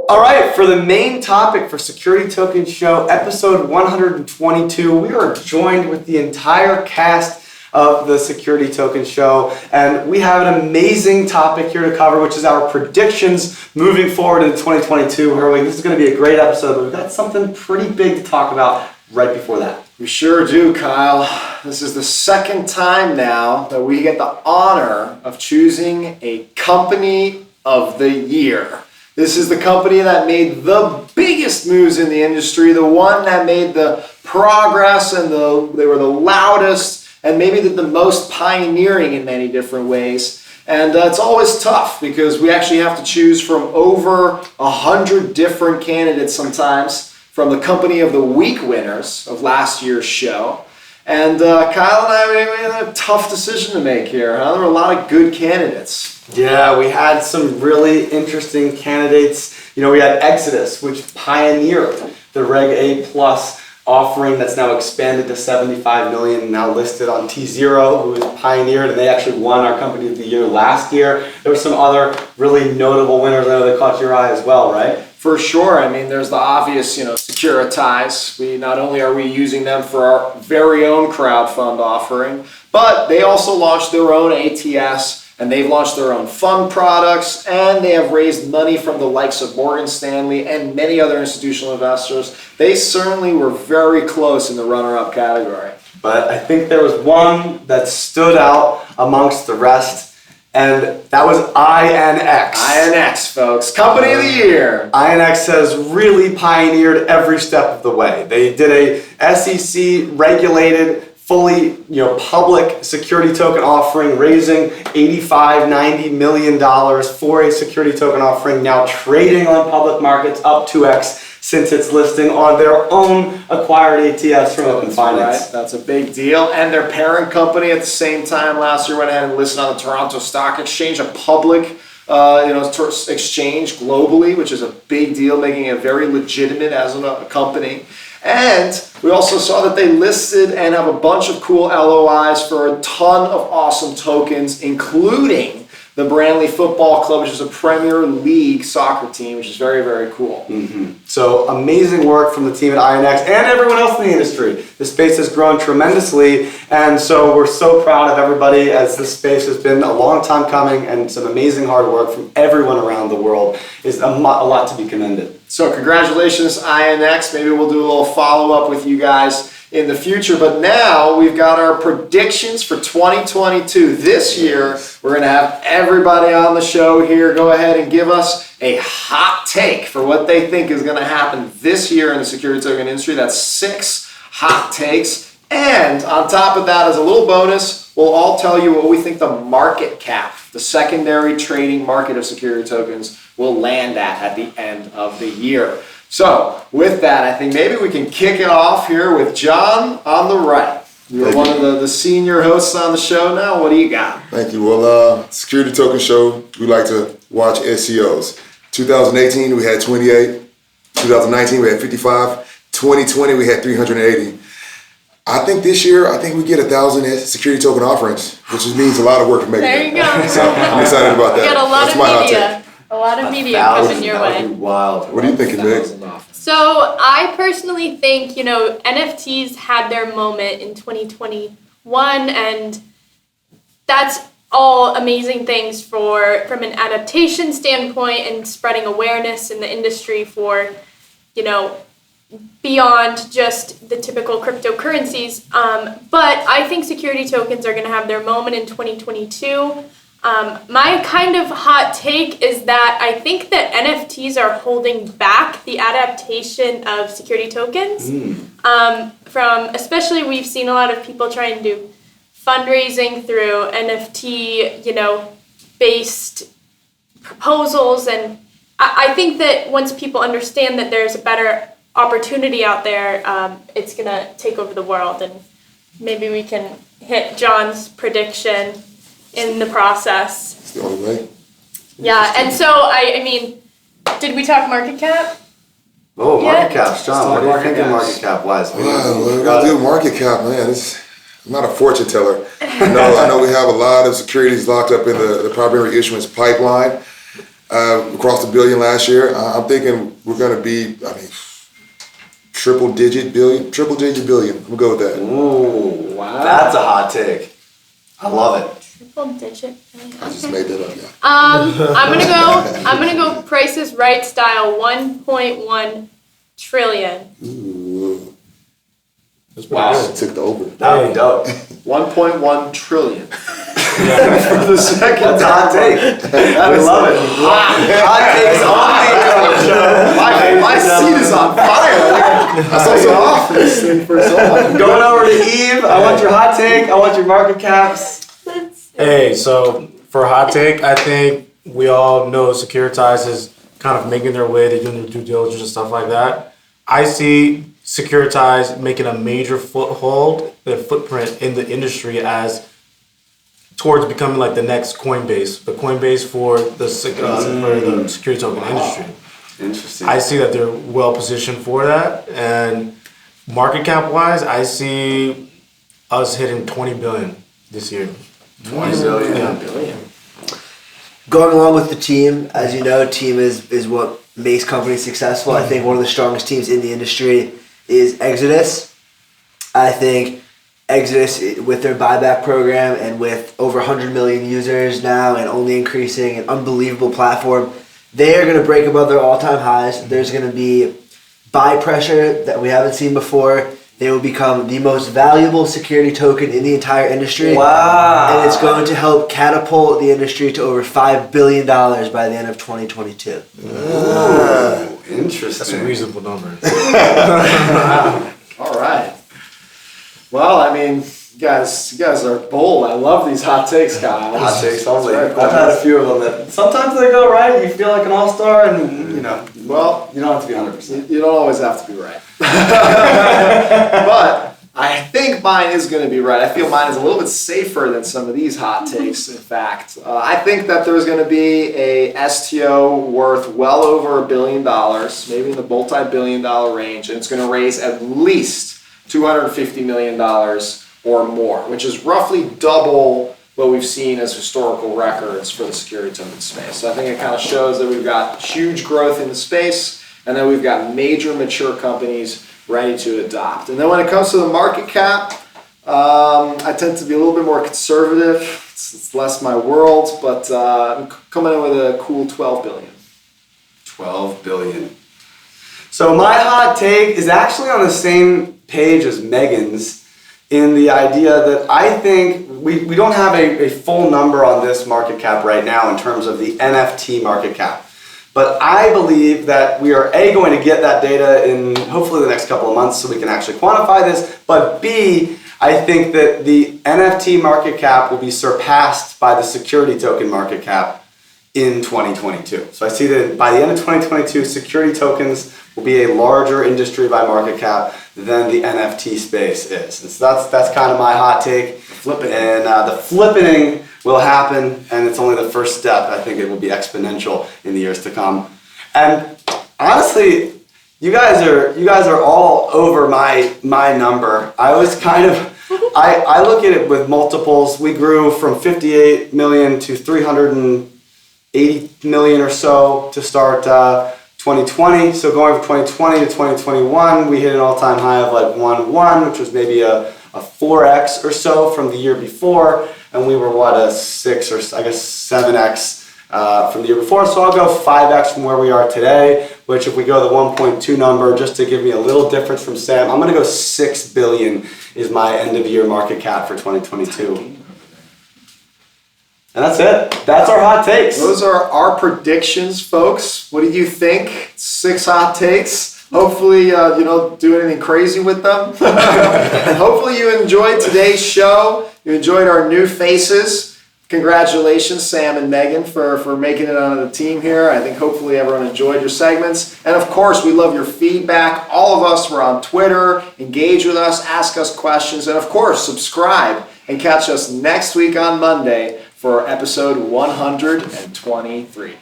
All right, for the main topic for Security Token Show, episode 122, we are joined with the entire cast of the Security Token Show, and we have an amazing topic here to cover, which is our predictions moving forward into 2022. Herwig, this is going to be a great episode, but we've got something pretty big to talk about right before that. We sure do, Kyle. This is the second time now that we get the honor of choosing a company of the year. This is the company that made the biggest moves in the industry, the one that made the progress and they were the loudest and maybe did the most pioneering in many different ways. And it's always tough because we actually have to choose from over 100 different candidates sometimes from the Company of the Week winners of last year's show. And Kyle and I, we had a tough decision to make here. Huh? There were a lot of good candidates. Yeah, we had some really interesting candidates. You know, we had Exodus, which pioneered the Reg A Plus offering that's now expanded to 75 million, now listed on T0, who has pioneered, and they actually won our Company of the Year last year. There were some other really notable winners. I know that caught your eye as well, right? For sure. I mean, there's the obvious, Securitize. Not only are we using them for our very own crowdfund offering, but they also launched their own ATS, and they've launched their own fund products, and they have raised money from the likes of Morgan Stanley and many other institutional investors. They certainly were very close in the runner-up category. But I think there was one that stood out amongst the rest, and that was INX. INX, folks. Company of the Year. INX has really pioneered every step of the way. They did a SEC-regulated, fully public security token offering, raising $85-90 million for a security token offering, now trading on public markets up 2x since its listing on their own acquired ATS from Open Finance. Right. That's a big deal. And their parent company at the same time last year went ahead and listed on the Toronto Stock Exchange, a public exchange globally, which is a big deal, making it very legitimate as a company. And we also saw that they listed and have a bunch of cool LOIs for a ton of awesome tokens, including the Brandley Football Club, which is a Premier League soccer team, which is very, very cool. Mm-hmm. So amazing work from the team at INX and everyone else in the industry. The space has grown tremendously, and so we're so proud of everybody, as this space has been a long time coming, and some amazing hard work from everyone around the world is a lot to be commended. So congratulations, INX. Maybe we'll do a little follow-up with you guys in the future. But now we've got our predictions for 2022. This year, we're going to have everybody on the show here go ahead and give us a hot take for what they think is going to happen this year in the security token industry. That's 6 hot takes. And on top of that, as a little bonus, we'll all tell you what we think the market cap, the secondary trading market of security tokens, will land at the end of the year. So with that, I think maybe we can kick it off here with John on the right. You're one of the senior hosts on the show now. What do you got? Thank you. Well, Security Token Show, we like to watch SEOs. 2018, we had 28. 2019, we had 55. 2020, we had 380. I think this year, we get 1,000 security token offerings, which means a lot of work to make. There you go. So I'm excited about that. You got a lot That's my hot of media. take. A lot of media coming your way. Wild. What are you thinking, Nick? So I personally think, NFTs had their moment in 2021, and that's all amazing things from an adaptation standpoint and spreading awareness in the industry for, beyond just the typical cryptocurrencies. But I think security tokens are going to have their moment in 2022. My kind of hot take is that I think that NFTs are holding back the adaptation of security tokens. Especially we've seen a lot of people try and do fundraising through NFT, based proposals. And I think that once people understand that there's a better opportunity out there, it's going to take over the world. And maybe we can hit John's prediction in the process. It's the only way. Yeah, and so, I mean, did we talk market cap? Oh, market caps, John. What do you think of market cap wise? Well, we got to do market cap, man. I'm not a fortune teller. I know we have a lot of securities locked up in the primary issuance pipeline. across the billion last year. I'm thinking we're going to be, triple digit billion. I'm gonna go with that. Ooh, Wow. That's a hot take. I love it. Triple digit. I just made that up, yeah. I'm gonna go Price is Right style 1.1 trillion. Ooh. That's pretty Wow. good. Took the over. That would be dope. 1.1 trillion. Yeah. For the second That's a hot take. We love it. Hot takes on the show. My seat is on fire. I saw you off this thing for so long. Going over to Eve. I want your hot take. I want your market caps. Hey, so for a hot take, I think we all know Securitize is kind of making their way. They're doing their due diligence and stuff like that. I see Securitize making a major their footprint in the industry as towards becoming like the next Coinbase, the Coinbase for the security token industry. Interesting. I see that they're well positioned for that, and market cap wise, I see us hitting 20 billion this year. 20 billion. Yeah. Going along with the team, as you know, team is what makes companies successful. I think one of the strongest teams in the industry is Exodus. I think Exodus, with their buyback program and with over 100 million users now and only increasing, an unbelievable platform, they are going to break above their all-time highs. There's going to be buy pressure that we haven't seen before. They will become the most valuable security token in the entire industry. Wow. And it's going to help catapult the industry to over $5 billion by the end of 2022. Ooh, interesting. That's a reasonable number. All right. Well, I mean, you guys are bold. I love these hot takes, Kyle. Hot takes only. That's I've very had a few of them that sometimes they go right. You feel like an all-star, and Well, you don't have to be 100%. you don't always have to be right. But I think mine is going to be right. I feel mine is a little bit safer than some of these hot takes, in fact. I think that there's going to be a STO worth well over $1 billion, maybe in the multi-billion-dollar range, and it's going to raise at least $250 million or more, which is roughly double what we've seen as historical records for the security token space. So I think it kind of shows that we've got huge growth in the space, and then we've got major mature companies ready to adopt. And then when it comes to the market cap, I tend to be a little bit more conservative. It's less my world, but I'm coming in with a cool 12 billion. 12 billion. So my hot take is actually on the same page as Megan's in the idea that I think we don't have a full number on this market cap right now in terms of the NFT market cap. But I believe that we are A, going to get that data in hopefully the next couple of months so we can actually quantify this, but B, I think that the NFT market cap will be surpassed by the security token market cap in 2022. So I see that by the end of 2022, security tokens will be a larger industry by market cap than the NFT space is. And so that's kind of my hot take. Flipping. And the flipping will happen, and it's only the first step. I think it will be exponential in the years to come. And honestly, you guys are all over my number. I was kind of I look at it with multiples. We grew from 58 million to 380 million or so to start 2020. So going from 2020 to 2021, we hit an all-time high of like 1.1, which was maybe a 4x or so from the year before, and we were a 6 or I guess 7x from the year before. So I'll go 5x from where we are today, which if we go the 1.2 number, just to give me a little difference from Sam, I'm going to go 6 billion is my end of year market cap for 2022. And that's it. That's our hot takes. Those are our predictions, folks. What do you think? 6 hot takes. Hopefully, you don't do anything crazy with them. And hopefully you enjoyed today's show. You enjoyed our new faces. Congratulations, Sam and Megan, for making it onto the team here. I think hopefully everyone enjoyed your segments. And of course, we love your feedback. All of us, we're on Twitter. Engage with us, ask us questions, and of course, subscribe and catch us next week on Monday for episode 123.